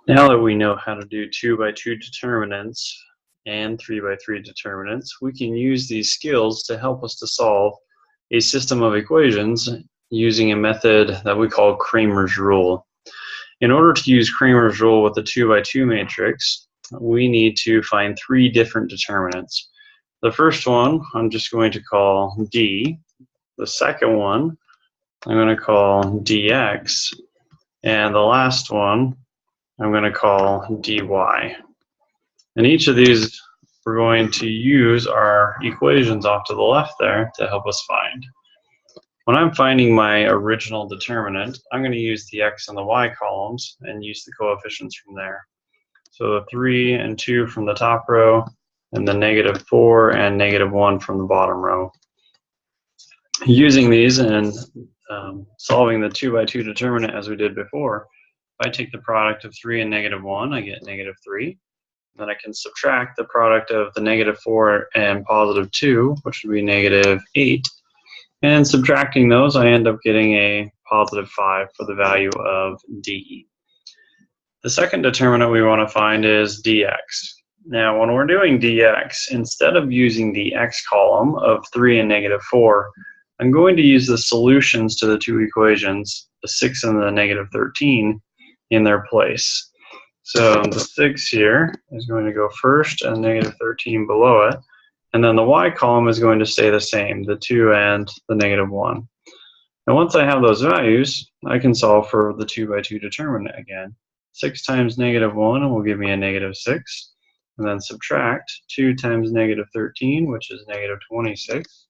Now that we know how to do 2 by 2 determinants and 3 by 3 determinants, we can use these skills to help us to solve a system of equations using a method that we call Cramer's rule. In order to use Cramer's rule with the 2 by 2 matrix, we need to find 3 different determinants. The first one I'm just going to call d. The second one I'm going to call dx. And the last one I'm going to call dy. And each of these we're going to use our equations off to the left there to help us find. When I'm finding my original determinant, I'm going to use the x and the y columns and use the coefficients from there. So the 3 and 2 from the top row, and the -4 and -1 from the bottom row. Using these and solving the 2 by 2 determinant as we did before, if I take the product of 3 and -1, I get -3. Then I can subtract the product of the -4 and +2, which would be -8. And subtracting those, I end up getting a +5 for the value of d. The second determinant we want to find is dx. Now, when we're doing dx, instead of using the x column of 3 and -4, I'm going to use the solutions to the two equations, the 6 and the -13, in their place. So the 6 here is going to go first and -13 below it. And then the y column is going to stay the same, the 2 and the -1. And once I have those values, I can solve for the 2 by 2 determinant again. 6 times -1 will give me a -6. And then subtract 2 times -13, which is -26.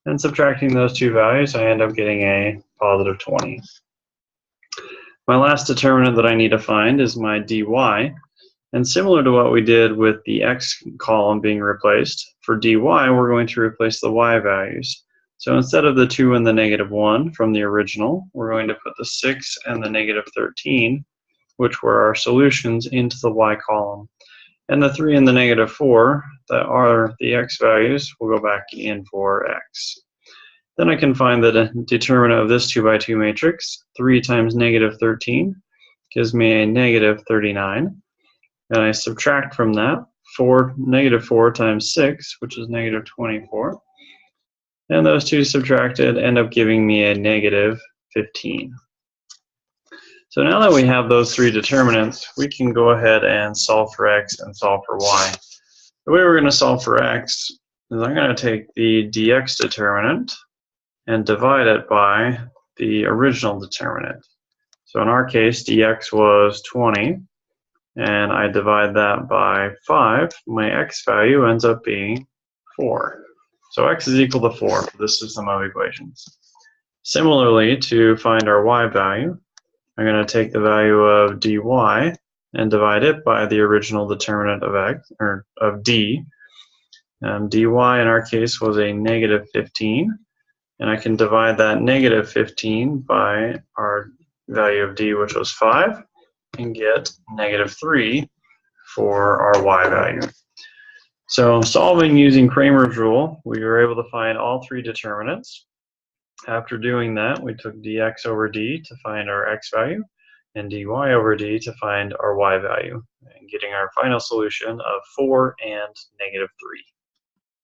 And subtracting those two values, I end up getting a +20. My last determinant that I need to find is my dy. And similar to what we did with the x column being replaced, for dy we're going to replace the y values. So instead of the 2 and the -1 from the original, we're going to put the 6 and the -13, which were our solutions, into the y column. And the 3 and the -4, that are the x values, will go back in for x. Then I can find the determinant of this 2 by 2 matrix. 3 times -13 gives me a -39. And I subtract from that -4 times 6, which is -24. And those two subtracted end up giving me a -15. So now that we have those 3 determinants, we can go ahead and solve for x and solve for y. The way we're going to solve for x is I'm going to take the dx determinant and divide it by the original determinant. So in our case, dx was 20, and I divide that by 5. My x value ends up being 4. So x is equal to 4 for this system of equations. Similarly, to find our y value, I'm going to take the value of dy and divide it by the original determinant of x, or of d. Dy in our case was a -15, and I can divide that -15 by our value of d, which was 5, and get -3 for our y value. So solving using Cramer's rule, we were able to find all 3 determinants. After doing that, we took dx over d to find our x value, and dy over d to find our y value, and getting our final solution of 4 and -3.